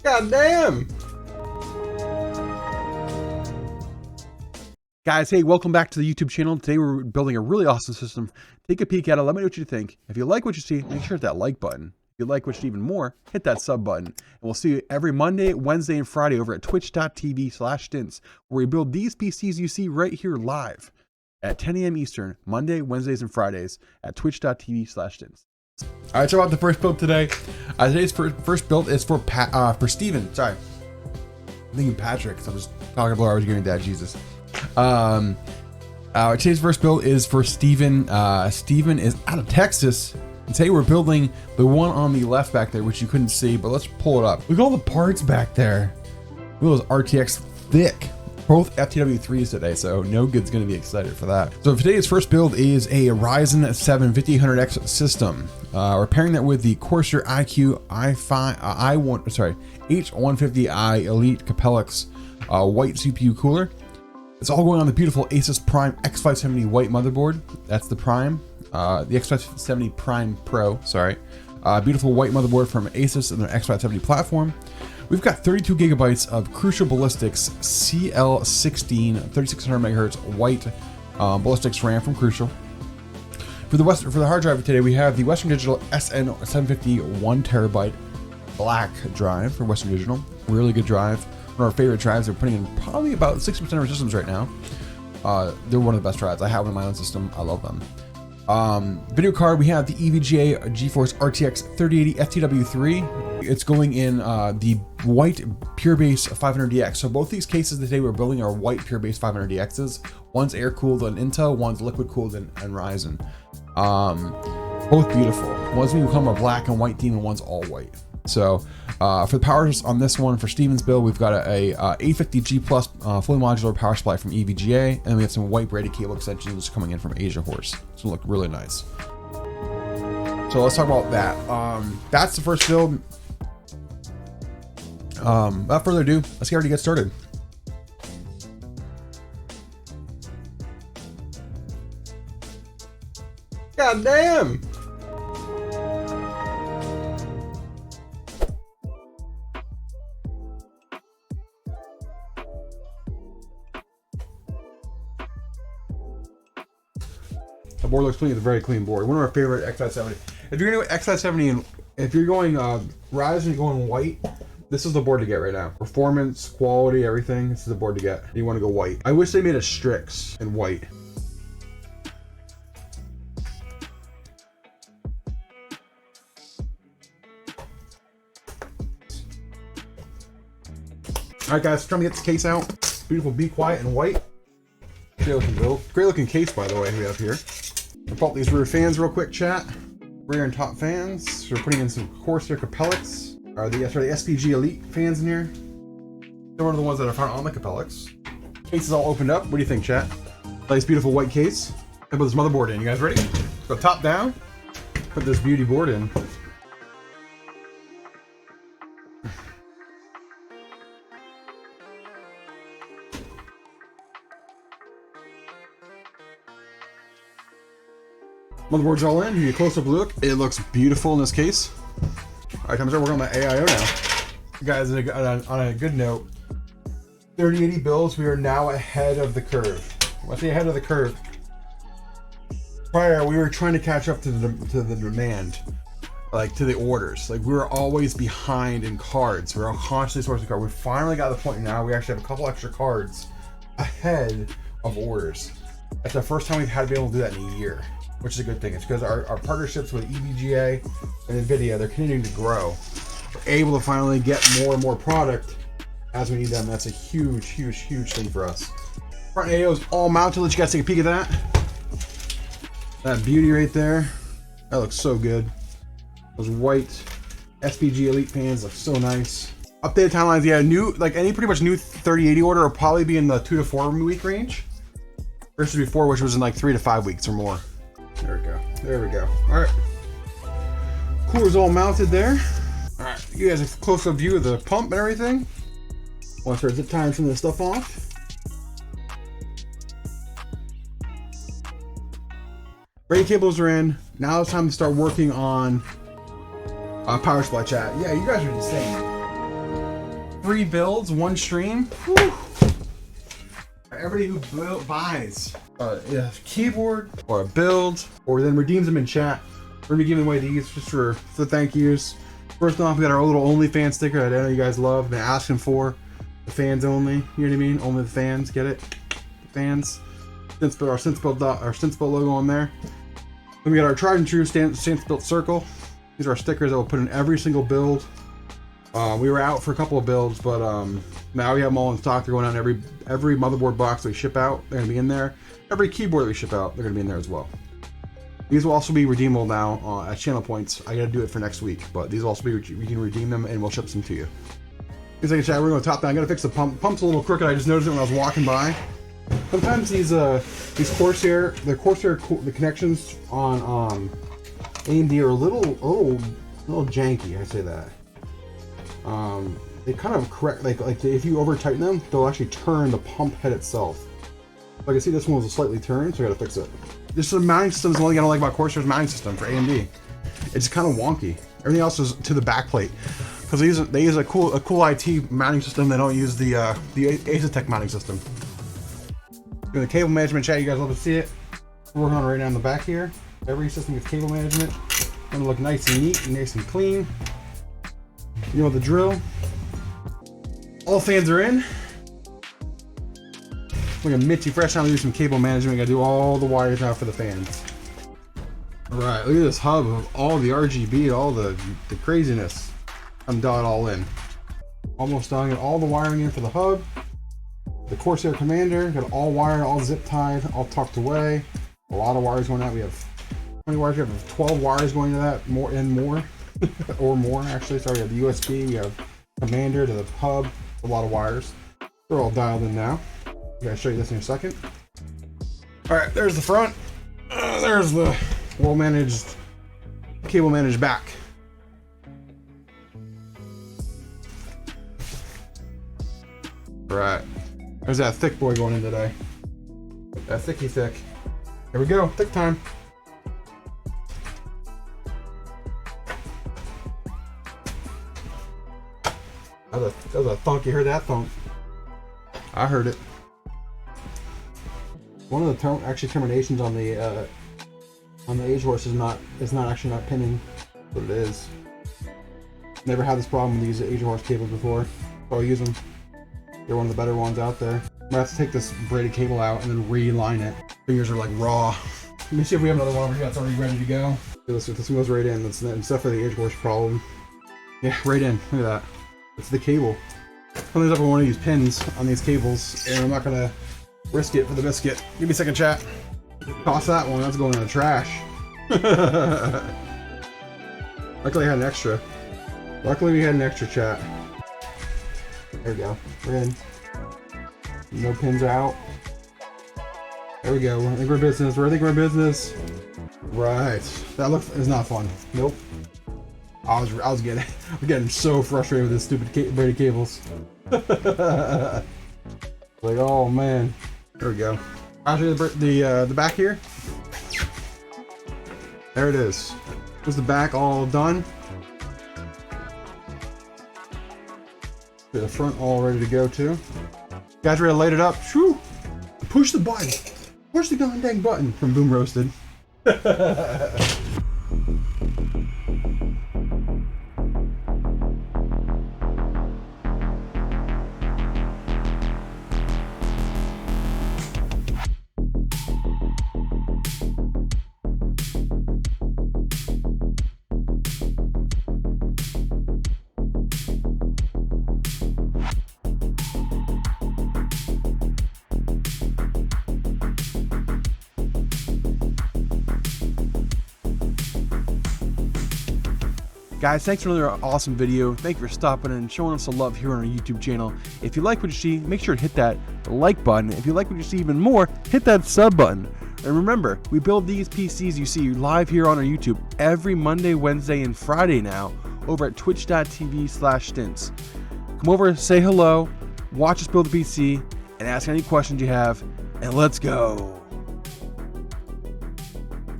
God damn. Guys, hey, welcome back to the YouTube channel. Today we're building a really awesome system. Take a peek at it. Let me know what you think. If you like what you see, make sure to hit that like button. If you like what you see even more, hit that sub button. And we'll see you every Monday, Wednesday, and Friday over at twitch.tv/Stince, where we build these PCs you see right here live at 10 a.m. Eastern, Monday, Wednesdays, and Fridays at twitch.tv/Stince. All right, so about the first build today. Today's first build is for Steven. Sorry, I'm thinking Patrick, because I'm just talking about I was giving Dad Jesus. Today's first build is for Steven. Steven is out of Texas, and today we're building the one on the left back there, which you couldn't see, but let's pull it up. Look at all the parts back there. Look at those RTX thick. Both FTW3s today, so no good's gonna be excited for that. So today's first build is a Ryzen 7 5000X system. We're pairing that with the Corsiar iCUE H150i Elite Capellix white CPU cooler. It's all going on the beautiful Asus Prime X570 white motherboard. That's the Prime, the X570 Prime Pro, sorry. Beautiful white motherboard from Asus and their X570 platform. We've got 32 gigabytes of Crucial Ballistix CL16 3600 megahertz white Ballistix RAM from Crucial. For the hard drive today, we have the Western Digital SN750 1 terabyte black drive from Western Digital. Really good drive. One of our favorite drives. They're putting in probably about 60% of our systems right now. They're one of the best drives. I have one in my own system. I love them. Video card, we have the EVGA GeForce RTX 3080 FTW3. It's going in the white Pure Base 500DX. So both these cases today we're building are white Pure Base 500DXs. One's air cooled on Intel, one's liquid cooled in Ryzen. Both beautiful. One's going to become a black and white theme, and one's all white. So for the powers on this one, for Steven's build, we've got a 850G plus fully modular power supply from EVGA, and then we have some white braided cable extensions coming in from Asia Horse. So look really nice. So let's talk about that. That's the first build. Without further ado, let's get ready to get started. God damn! The board looks clean. It's a very clean board. One of our favorite X570. If you're going to go X570 and if you're going Ryzen, you're going white, this is the board to get right now. Performance, quality, everything. This is the board to get. You want to go white. I wish they made a Strix in white. All right, guys, trying to get this case out. Beautiful, be quiet and white. Great looking build. Great looking case, by the way, we have here. I'll pop these rear fans real quick, chat. Rear and top fans. So we're putting in some Corsiar Capellix. The SPG Elite fans in here. They're one of the ones that are found on the Capellix. Case is all opened up. What do you think, chat? Nice, beautiful white case. I put this motherboard in. You guys ready? Go top down. Put this beauty board in. Motherboard's all in. Give you a close-up look. It looks beautiful in this case. All right, time to start working on my AIO now. Guys, on a good note, 3080 builds, we are now ahead of the curve. When I say ahead of the curve, prior we were trying to catch up to the demand, like to the orders. Like we were always behind in cards. We were constantly sourcing cards. We finally got to the point now we actually have a couple extra cards ahead of orders. That's the first time we've had to be able to do that in a year, which is a good thing. It's because our partnerships with EVGA and NVIDIA, they're continuing to grow. We're able to finally get more and more product as we need them. That's a huge, huge, huge thing for us. Front AO is all mounted. Let you guys take a peek at that. That beauty right there. That looks so good. Those white SPG Elite fans look so nice. Updated timelines, yeah, new, like any pretty much new 3080 order will probably be in the 2 to 4 week range versus before, which was in like 3 to 5 weeks or more. There we go. There we go. All right. Cooler's all mounted there. All right. You guys have a close-up view of the pump and everything. Once we're zip tying some of this stuff off. Braid cables are in. Now it's time to start working on power supply, chat. Yeah, you guys are insane. free builds, one stream. Whew. Everybody who buys a keyboard or a build or then redeems them in chat, we're gonna be giving away these just for thank yous. First off, we got our little OnlyFans sticker that I know you guys love. Been asking for the fans only. You know what I mean? Only the fans get it. The fans. Our Stince built logo on there. Then we got our tried and true Stince built circle. These are our stickers that we'll put in every single build. We were out for a couple of builds, but now we have them all in stock. They're going on every motherboard box we ship out. They're gonna be in there. Every keyboard that we ship out, they're gonna be in there as well. These will also be redeemable now at channel points. I gotta do it for next week, but these will also be, you can redeem them and we'll ship some to you. Here's like a chat, we're going top down. I gotta fix the pump. Pump's a little crooked. I just noticed it when I was walking by. Sometimes these Corsiar, the connections on AMD are a little janky. I say that. They kind of correct, like if you over tighten them, they'll actually turn the pump head itself. Like I see this one was slightly turned, so I gotta fix it. This mounting system is the only thing I don't like about Corsair's mounting system for AMD. It's kind of wonky. Everything else is to the back plate. Because they use a cool IT mounting system. They don't use the Asus mounting system. In the cable management chat, you guys love to see it. We're working on it right now in the back here. Every system gets cable management. Gonna look nice and neat and nice and clean. You know the drill. All fans are in. Look at Mitchy fresh time to do some cable management. We gotta do all the wires now for the fans. Alright, look at this hub of all the RGB, all the craziness. I'm done all in. Almost done. Got all the wiring in for the hub. The Corsair Commander, got it all wired, all zip tied, all tucked away. A lot of wires going out. We have 20 wires. We have 12 wires going to that, more or more actually. Sorry, we have the USB, we have Commander to the hub, a lot of wires. They're all dialed in now. I'm gonna show you this in a second. All right, there's the front. There's the well-managed, cable-managed back. All right. There's that thick boy going in today. That thicky thick. Here we go, thick time. That was a thunk. You heard that thunk? I heard it. One of the terminations on the Age Horse is not actually not pinning, but it is. Never had this problem with these Age Horse cables before, so I'll use them. They're one of the better ones out there. I'm gonna have to take this braided cable out and then reline it. Fingers are like raw. Let me see if we have another one over here that's already ready to go. This one goes right in. That's except for the Age Horse problem. Yeah, right in. Look at that. It's the cable. Something's up with one of these pins on these cables, and I'm not gonna risk it for the biscuit. Give me a second, chat. Toss that one. That's going in the trash. Luckily, I had an extra. Luckily, we had an extra, chat. There we go. We're in. No pins out. There we go. I think we're in business. I think we're in business. Right. That is not fun. Nope. I was getting so frustrated with this stupid braided cables. Like, oh man. There we go. After the back here. There it is. There's the back all done. The front all ready to go too. Guys ready to light it up? Shoo! Push the button. Push the dang button from Boom Roasted. Guys, thanks for another awesome video. Thank you for stopping and showing us some love here on our YouTube channel. If you like what you see, make sure to hit that like button. If you like what you see even more, hit that sub button. And remember, we build these PCs you see live here on our YouTube every Monday, Wednesday, and Friday now over at twitch.tv/Stince. Come over, say hello, watch us build a PC, and ask any questions you have, and let's go.